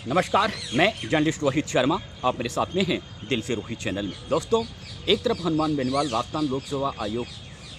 नमस्कार, मैं जर्नलिस्ट रोहित शर्मा। आप मेरे साथ में हैं दिल से रोहित चैनल में। दोस्तों, एक तरफ हनुमान बेनीवाल राजस्थान लोक सेवा आयोग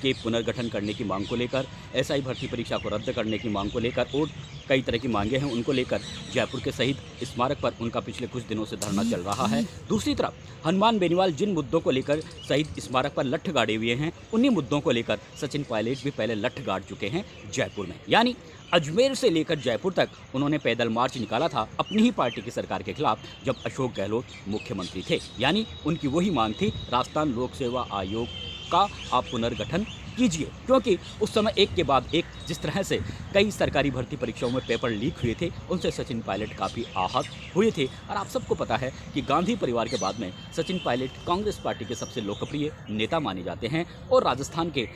के पुनर्गठन करने की मांग को लेकर, एसआई भर्ती परीक्षा को रद्द करने की मांग को लेकर और कई तरह की मांगे हैं, उनको लेकर जयपुर के शहीद स्मारक पर उनका पिछले कुछ दिनों से धरना चल रहा है। दूसरी तरफ हनुमान बेनीवाल जिन मुद्दों को लेकर शहीद स्मारक पर लठ गाड़े हुए हैं, उन्हीं मुद्दों को लेकर सचिन पायलट भी पहले लठ गाड़ चुके हैं जयपुर में। यानी अजमेर से लेकर जयपुर तक उन्होंने पैदल मार्च निकाला था अपनी ही पार्टी की सरकार के खिलाफ, जब अशोक गहलोत मुख्यमंत्री थे। यानी उनकी वही मांग थी, राजस्थान लोक सेवा आयोग का आप पुनर्गठन कीजिए, क्योंकि उस समय एक के बाद एक जिस तरह से कई सरकारी भर्ती परीक्षाओं में पेपर लीक हुए थे, उनसे सचिन पायलट काफ़ी आहत हुए थे। और आप सबको पता है कि गांधी परिवार के बाद में सचिन पायलट कांग्रेस पार्टी के सबसे लोकप्रिय नेता माने जाते हैं और राजस्थान के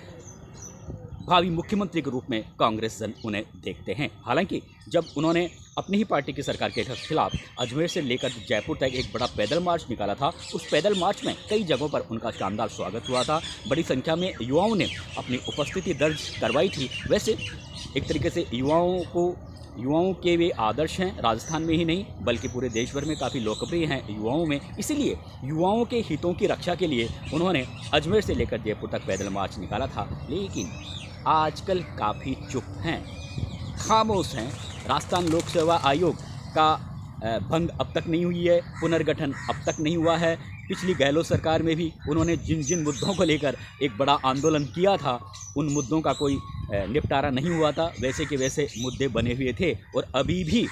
भावी मुख्यमंत्री के रूप में कांग्रेस जन उन्हें देखते हैं। हालांकि जब उन्होंने अपनी ही पार्टी की सरकार के खिलाफ अजमेर से लेकर जयपुर तक एक बड़ा पैदल मार्च निकाला था, उस पैदल मार्च में कई जगहों पर उनका शानदार स्वागत हुआ था। बड़ी संख्या में युवाओं ने अपनी उपस्थिति दर्ज करवाई थी। वैसे एक तरीके से युवाओं के वे आदर्श हैं, राजस्थान में ही नहीं बल्कि पूरे देश भर में काफ़ी लोकप्रिय हैं युवाओं में। इसीलिए युवाओं के हितों की रक्षा के लिए उन्होंने अजमेर से लेकर जयपुर तक पैदल मार्च निकाला था। लेकिन आजकल काफ़ी चुप हैं, खामोश हैं। राजस्थान लोक सेवा आयोग का भंग अब तक नहीं हुई है, पुनर्गठन अब तक नहीं हुआ है। पिछली गहलोत सरकार में भी उन्होंने जिन जिन मुद्दों को लेकर एक बड़ा आंदोलन किया था, उन मुद्दों का कोई निपटारा नहीं हुआ था। वैसे के वैसे मुद्दे बने हुए थे और अभी भी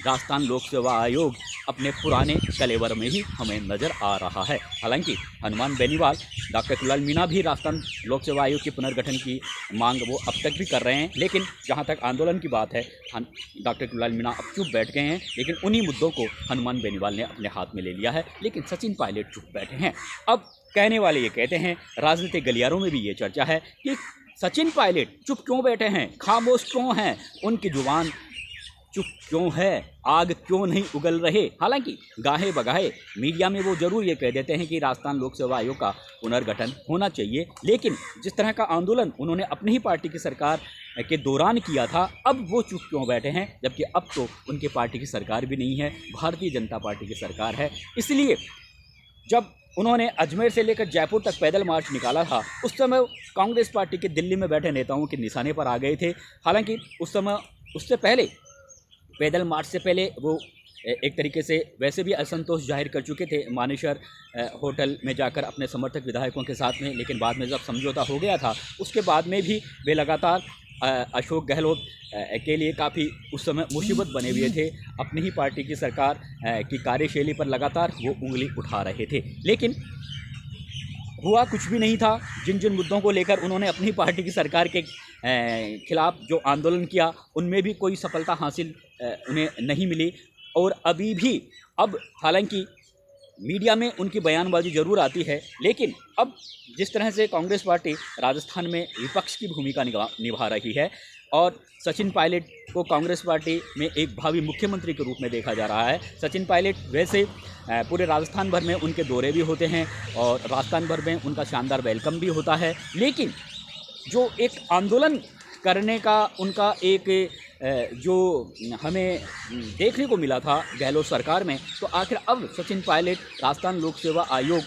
राजस्थान लोक सेवा आयोग अपने पुराने कलेवर में ही हमें नज़र आ रहा है। हालांकि हनुमान बेनीवाल, डॉक्टर कुलाल मीणा भी राजस्थान लोक सेवा आयोग के पुनर्गठन की मांग वो अब तक भी कर रहे हैं। लेकिन जहां तक आंदोलन की बात है, डॉक्टर कुलाल मीणा अब चुप बैठ गए हैं। लेकिन उन्हीं मुद्दों को हनुमान बेनीवाल ने अपने हाथ में ले लिया है। लेकिन सचिन पायलट चुप बैठे हैं। अब कहने वाले ये कहते हैं, राजनीतिक गलियारों में भी ये चर्चा है कि सचिन पायलट चुप क्यों बैठे हैं, खामोश क्यों हैं, उनकी जुबान चुप क्यों है, आग क्यों नहीं उगल रहे। हालांकि गाहे बगाहे मीडिया में वो जरूर ये कह देते हैं कि राजस्थान लोक सेवा आयोग का पुनर्गठन होना चाहिए। लेकिन जिस तरह का आंदोलन उन्होंने अपनी ही पार्टी की सरकार के दौरान किया था, अब वो चुप क्यों बैठे हैं, जबकि अब तो उनकी पार्टी की सरकार भी नहीं है, भारतीय जनता पार्टी की सरकार है। इसलिए जब उन्होंने अजमेर से लेकर जयपुर तक पैदल मार्च निकाला था, उस समय कांग्रेस पार्टी के दिल्ली में बैठे नेताओं के निशाने पर आ गए थे। हालांकि उस समय उससे पहले पैदल मार्च से पहले वो एक तरीके से वैसे भी असंतोष जाहिर कर चुके थे मानेसर होटल में जाकर अपने समर्थक विधायकों के साथ में। लेकिन बाद में जब समझौता हो गया था, उसके बाद में भी वे लगातार अशोक गहलोत के लिए काफ़ी उस समय मुसीबत बने हुए थे। अपनी ही पार्टी की सरकार की कार्यशैली पर लगातार वो उंगली उठा रहे थे। लेकिन हुआ कुछ भी नहीं था। जिन जिन मुद्दों को लेकर उन्होंने अपनी पार्टी की सरकार के खिलाफ जो आंदोलन किया, उनमें भी कोई सफलता हासिल उन्हें नहीं मिली। और अभी भी अब हालांकि मीडिया में उनकी बयानबाजी जरूर आती है, लेकिन अब जिस तरह से कांग्रेस पार्टी राजस्थान में विपक्ष की भूमिका निभा रही है और सचिन पायलट को कांग्रेस पार्टी में एक भावी मुख्यमंत्री के रूप में देखा जा रहा है। सचिन पायलट वैसे पूरे राजस्थान भर में उनके दौरे भी होते हैं और राजस्थान भर में उनका शानदार वेलकम भी होता है। लेकिन जो एक आंदोलन करने का उनका एक जो हमें देखने को मिला था गहलोत सरकार में, तो आखिर अब सचिन पायलट राजस्थान लोक सेवा आयोग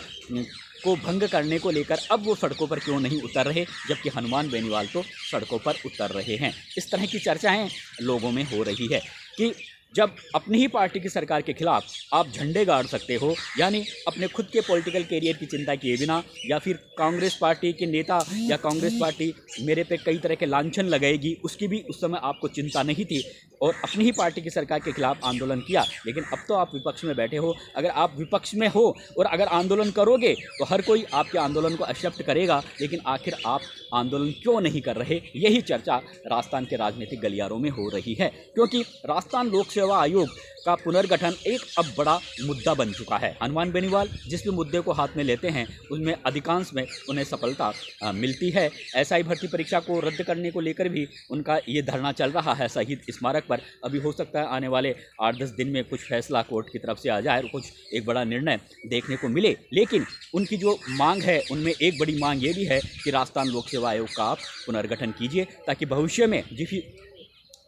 को भंग करने को लेकर अब वो सड़कों पर क्यों नहीं उतर रहे, जबकि हनुमान बेनीवाल तो सड़कों पर उतर रहे हैं। इस तरह की चर्चाएं लोगों में हो रही है कि जब अपनी ही पार्टी की सरकार के खिलाफ आप झंडे गाड़ सकते हो, यानी अपने खुद के पॉलिटिकल कैरियर की चिंता किए बिना, या फिर कांग्रेस पार्टी के नेता या कांग्रेस पार्टी मेरे पे कई तरह के लांछन लगाएगी, उसकी भी उस समय आपको चिंता नहीं थी और अपनी ही पार्टी की सरकार के खिलाफ आंदोलन किया। लेकिन अब तो आप विपक्ष में बैठे हो। अगर आप विपक्ष में हो और अगर आंदोलन करोगे तो हर कोई आपके आंदोलन को एक्सेप्ट करेगा। लेकिन आखिर आप आंदोलन क्यों नहीं कर रहे, यही चर्चा राजस्थान के राजनीतिक गलियारों में हो रही है। क्योंकि राजस्थान लोक सेवा आयोग का पुनर्गठन एक अब बड़ा मुद्दा बन चुका है। हनुमान बेनीवाल जिस भी मुद्दे को हाथ में लेते हैं, उसमें अधिकांश में उन्हें सफलता मिलती है। एसआई भर्ती परीक्षा को रद्द करने को लेकर भी उनका ये धरना चल रहा है शहीद स्मारक पर। अभी हो सकता है आने वाले 8-10 दिन में कुछ फैसला कोर्ट की तरफ से आ जाए और कुछ एक बड़ा निर्णय देखने को मिले। लेकिन उनकी जो मांग है, उनमें एक बड़ी मांग ये भी है कि राजस्थान लोक सेवा आयोग का आप पुनर्गठन कीजिए, ताकि भविष्य में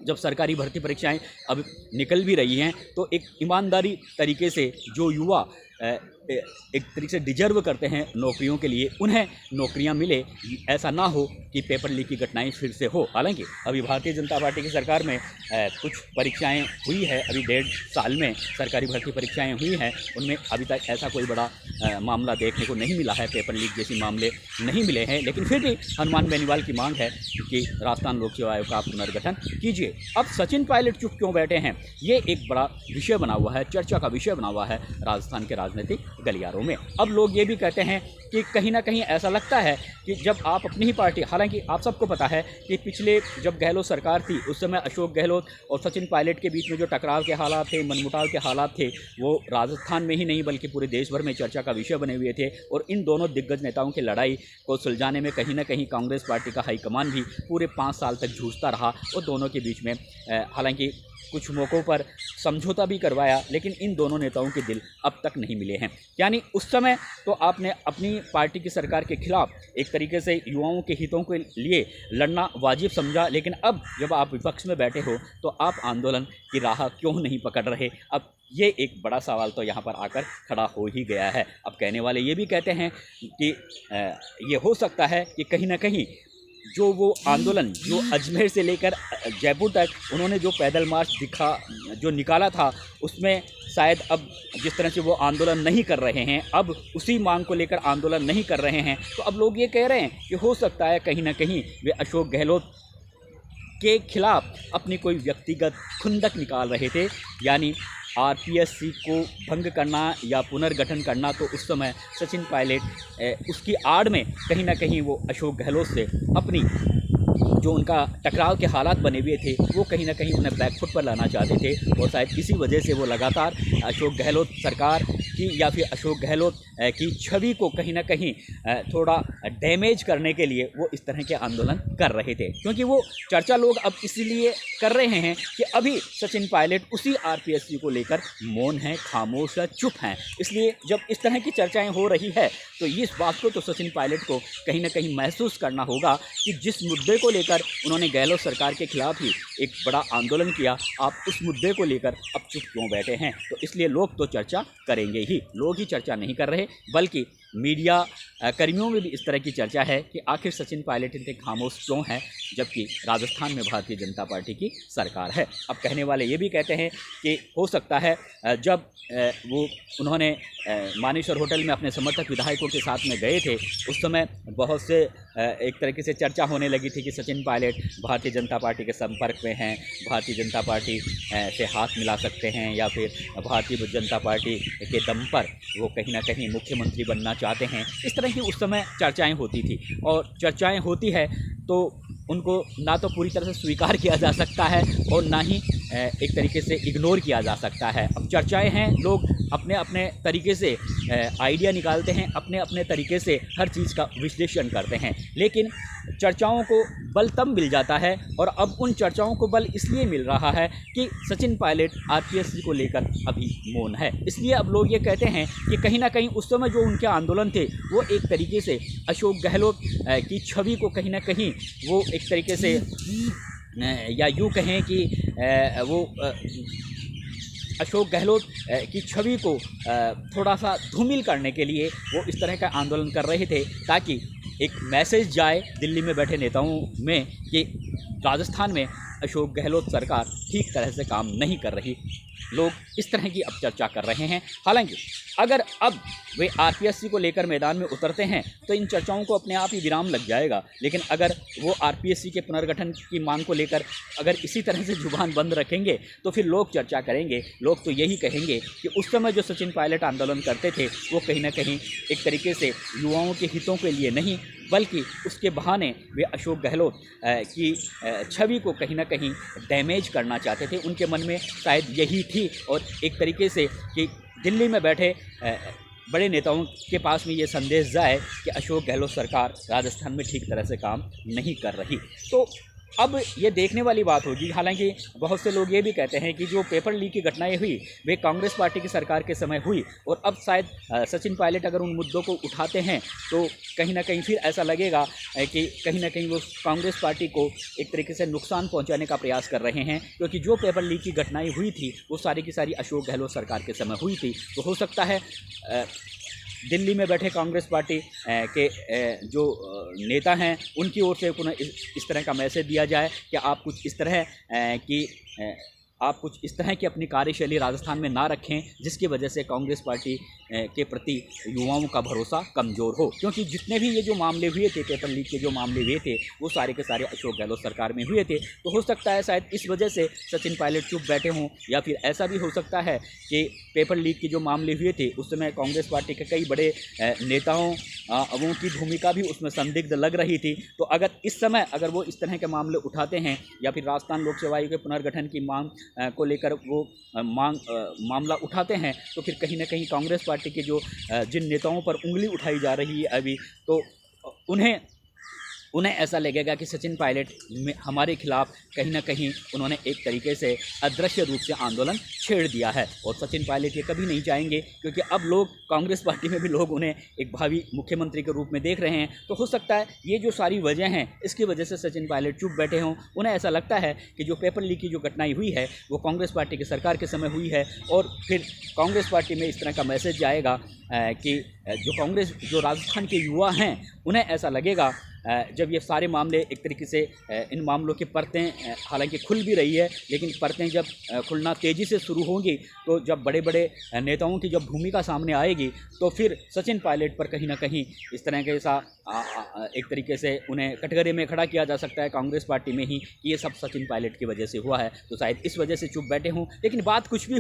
जब सरकारी भर्ती परीक्षाएं अब निकल भी रही हैं तो एक ईमानदारी तरीके से जो युवा एक तरीके से डिजर्व करते हैं नौकरियों के लिए, उन्हें नौकरियां मिले, ऐसा ना हो कि पेपर लीक की घटनाएं फिर से हो। हालांकि अभी भारतीय जनता पार्टी की सरकार में कुछ परीक्षाएं हुई है, अभी 1.5 साल में सरकारी भर्ती परीक्षाएं हुई हैं, उनमें अभी तक ऐसा कोई बड़ा मामला देखने को नहीं मिला है, पेपर लीक जैसे मामले नहीं मिले हैं। लेकिन फिर भी हनुमान बेनीवाल की मांग है कि राजस्थान लोक सेवा आयोग का पुनर्गठन कीजिए। अब सचिन पायलट चुप क्यों बैठे हैं, ये एक बड़ा विषय बना हुआ है, चर्चा का विषय बना हुआ है राजस्थान के राजनीतिक गलियारों में। अब लोग ये भी कहते हैं कि कहीं ना कहीं ऐसा लगता है कि जब आप अपनी ही पार्टी, हालांकि आप सबको पता है कि पिछले जब गहलोत सरकार थी उस समय अशोक गहलोत और सचिन पायलट के बीच में जो टकराव के हालात थे, मनमुटाव के हालात थे, वो राजस्थान में ही नहीं बल्कि पूरे देश भर में चर्चा का विषय बने हुए थे। और इन दोनों दिग्गज नेताओं की लड़ाई को सुलझाने में कहीं ना कहीं कांग्रेस पार्टी का हाईकमान भी पूरे 5 साल तक जूझता रहा और दोनों के बीच में हालांकि कुछ मौक़ों पर समझौता भी करवाया, लेकिन इन दोनों नेताओं के दिल अब तक नहीं मिले हैं। यानी उस समय तो आपने अपनी पार्टी की सरकार के खिलाफ एक तरीके से युवाओं के हितों के लिए लड़ना वाजिब समझा, लेकिन अब जब आप विपक्ष में बैठे हो तो आप आंदोलन की राह क्यों नहीं पकड़ रहे। अब ये एक बड़ा सवाल तो यहाँ पर आकर खड़ा हो ही गया है। अब कहने वाले ये भी कहते हैं कि ये हो सकता है कि कहीं ना कहीं जो वो आंदोलन जो अजमेर से लेकर जयपुर तक उन्होंने जो पैदल मार्च जो निकाला था, उसमें शायद अब जिस तरह से वो आंदोलन नहीं कर रहे हैं, अब उसी मांग को लेकर आंदोलन नहीं कर रहे हैं, तो अब लोग ये कह रहे हैं कि हो सकता है कहीं ना कहीं वे अशोक गहलोत के खिलाफ अपनी कोई व्यक्तिगत खुंदक निकाल रहे थे। यानी आरपीएससी को भंग करना या पुनर्गठन करना, तो उस समय सचिन पायलट उसकी आड़ में कहीं ना कहीं वो अशोक गहलोत से अपनी जो उनका टकराव के हालात बने हुए थे वो कहीं ना कहीं उन्हें बैकफुट पर लाना चाहते थे। और शायद इसी वजह से वो लगातार अशोक गहलोत सरकार की या फिर अशोक गहलोत की छवि को कहीं ना कहीं थोड़ा डैमेज करने के लिए वो इस तरह के आंदोलन कर रहे थे। क्योंकि वो चर्चा लोग अब इसलिए कर रहे हैं कि अभी सचिन पायलट उसी आरपीएससी को लेकर मौन हैं, खामोश है, चुप हैं। इसलिए जब इस तरह की चर्चाएं हो रही है तो इस बात को तो सचिन पायलट को कहीं ना कहीं महसूस करना होगा कि जिस मुद्दे को लेकर उन्होंने गहलोत सरकार के खिलाफ ही एक बड़ा आंदोलन किया, आप उस मुद्दे को लेकर अब चुप क्यों बैठे हैं। तो इसलिए लोग तो चर्चा करेंगे ही, लोग ही चर्चा नहीं कर रहे बल्कि मीडिया कर्मियों में भी इस तरह की चर्चा है कि आखिर सचिन पायलट इतने खामोश क्यों हैं जबकि राजस्थान में भारतीय जनता पार्टी की सरकार है। अब कहने वाले ये भी कहते हैं कि हो सकता है जब वो उन्होंने मानेसर होटल में अपने समर्थक विधायकों के साथ में गए थे, उस समय बहुत से एक तरीके से चर्चा होने लगी थी कि सचिन पायलट भारतीय जनता पार्टी के संपर्क में हैं, भारतीय जनता पार्टी से हाथ मिला सकते हैं या फिर भारतीय जनता पार्टी के दम पर वो कहीं ना कहीं मुख्यमंत्री बनना चाहते हैं। इस तरह की उस समय चर्चाएं होती थी और चर्चाएं होती है तो उनको ना तो पूरी तरह से स्वीकार किया जा सकता है और ना ही एक तरीके से इग्नोर किया जा सकता है। अब चर्चाएं हैं, लोग अपने अपने तरीके से आइडिया निकालते हैं, अपने अपने तरीके से हर चीज़ का विश्लेषण करते हैं, लेकिन चर्चाओं को बल तब मिल जाता है और अब उन चर्चाओं को बल इसलिए मिल रहा है कि सचिन पायलट आरपीएससी को लेकर अभी मौन है। इसलिए अब लोग ये कहते हैं कि कहीं ना कहीं उस समय जो उनके आंदोलन थे वो एक तरीके से अशोक गहलोत की छवि को कहीं ना कहीं वो एक तरीके से या यूँ कहें कि वो अशोक गहलोत की छवि को थोड़ा सा धूमिल करने के लिए वो इस तरह का आंदोलन कर रहे थे ताकि एक मैसेज जाए दिल्ली में बैठे नेताओं में कि राजस्थान में अशोक गहलोत सरकार ठीक तरह से काम नहीं कर रही। लोग इस तरह की अब चर्चा कर रहे हैं। हालांकि अगर अब वे आरपीएससी को लेकर मैदान में उतरते हैं तो इन चर्चाओं को अपने आप ही विराम लग जाएगा, लेकिन अगर वो आरपीएससी के पुनर्गठन की मांग को लेकर अगर इसी तरह से जुबान बंद रखेंगे तो फिर लोग चर्चा करेंगे। लोग तो यही कहेंगे कि उस समय जो सचिन पायलट आंदोलन करते थे वो कहीं ना कहीं एक तरीके से युवाओं के हितों के लिए नहीं बल्कि उसके बहाने वे अशोक गहलोत की छवि को कहीं ना कहीं डैमेज करना चाहते थे। उनके मन में शायद यही थी और एक तरीके से कि दिल्ली में बैठे बड़े नेताओं के पास में ये संदेश जाए कि अशोक गहलोत सरकार राजस्थान में ठीक तरह से काम नहीं कर रही। तो अब ये देखने वाली बात होगी, हालांकि बहुत से लोग ये भी कहते हैं कि जो पेपर लीक की घटनाएं हुई वे कांग्रेस पार्टी की सरकार के समय हुई और अब शायद सचिन पायलट अगर उन मुद्दों को उठाते हैं तो कहीं ना कहीं फिर ऐसा लगेगा कि कहीं ना कहीं वो कांग्रेस पार्टी को एक तरीके से नुकसान पहुंचाने का प्रयास कर रहे हैं, क्योंकि जो पेपर लीक की घटनाएँ हुई थी वो सारी की सारी अशोक गहलोत सरकार के समय हुई थी। तो हो सकता है दिल्ली में बैठे कांग्रेस पार्टी के जो नेता हैं उनकी ओर से पुनः इस तरह का मैसेज दिया जाए कि आप कुछ इस तरह की अपनी कार्यशैली राजस्थान में ना रखें जिसकी वजह से कांग्रेस पार्टी के प्रति युवाओं का भरोसा कमज़ोर हो, क्योंकि जितने भी ये जो मामले हुए थे, पेपर लीक के जो मामले हुए थे वो सारे के सारे अशोक गहलोत सरकार में हुए थे। तो हो सकता है शायद इस वजह से सचिन पायलट चुप बैठे हों, या फिर ऐसा भी हो सकता है कि पेपर लीक के जो मामले हुए थे उस समय कांग्रेस पार्टी के कई बड़े नेताओं वो की भूमिका भी उसमें संदिग्ध लग रही थी। तो अगर इस समय अगर वो इस तरह के मामले उठाते हैं या फिर राजस्थान लोक सेवा आयोग के पुनर्गठन की मांग को लेकर वो मामला उठाते हैं तो फिर कहीं ना कहीं कांग्रेस पार्टी के जो जिन नेताओं पर उंगली उठाई जा रही है अभी, तो उन्हें ऐसा लगेगा कि सचिन पायलट में हमारे खिलाफ कहीं ना कहीं उन्होंने एक तरीके से अदृश्य रूप से आंदोलन छेड़ दिया है। और सचिन पायलट ये कभी नहीं चाहेंगे, क्योंकि अब लोग कांग्रेस पार्टी में भी लोग उन्हें एक भावी मुख्यमंत्री के रूप में देख रहे हैं। तो हो सकता है ये जो सारी वजह हैं इसकी वजह से सचिन पायलट चुप बैठे हों। उन्हें ऐसा लगता है कि जो पेपर लीक की जो घटनाएँ हुई है वो कांग्रेस पार्टी की सरकार के समय हुई है, और फिर कांग्रेस पार्टी में इस तरह का मैसेज जाएगा कि जो राजस्थान के युवा हैं उन्हें ऐसा लगेगा जब ये सारे मामले एक तरीके से इन मामलों की परतें हालांकि खुल भी रही है, लेकिन परतें जब खुलना तेज़ी से शुरू होंगी तो जब बड़े बड़े नेताओं की जब भूमिका सामने आएगी तो फिर सचिन पायलट पर कहीं ना कहीं इस तरह के ऐसा एक तरीके से उन्हें कटघरे में खड़ा किया जा सकता है कांग्रेस पार्टी में ही कि ये सब सचिन पायलट की वजह से हुआ है। तो शायद इस वजह से चुप बैठे हों। लेकिन बात कुछ भी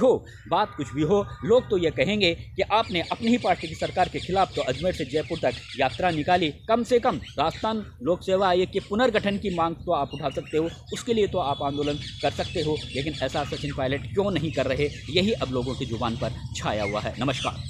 हो, लोग तो ये कहेंगे कि आपने अपनी ही पार्टी की सरकार के खिलाफ तो अजमेर से जयपुर तक यात्रा निकाली, कम से कम राजस्थान लोक सेवा आयोग के पुनर्गठन की मांग तो आप उठा सकते हो, उसके लिए तो आप आंदोलन कर सकते हो, लेकिन ऐसा सचिन पायलट क्यों नहीं कर रहे, यही अब लोगों की जुबान पर छाया हुआ है। नमस्कार।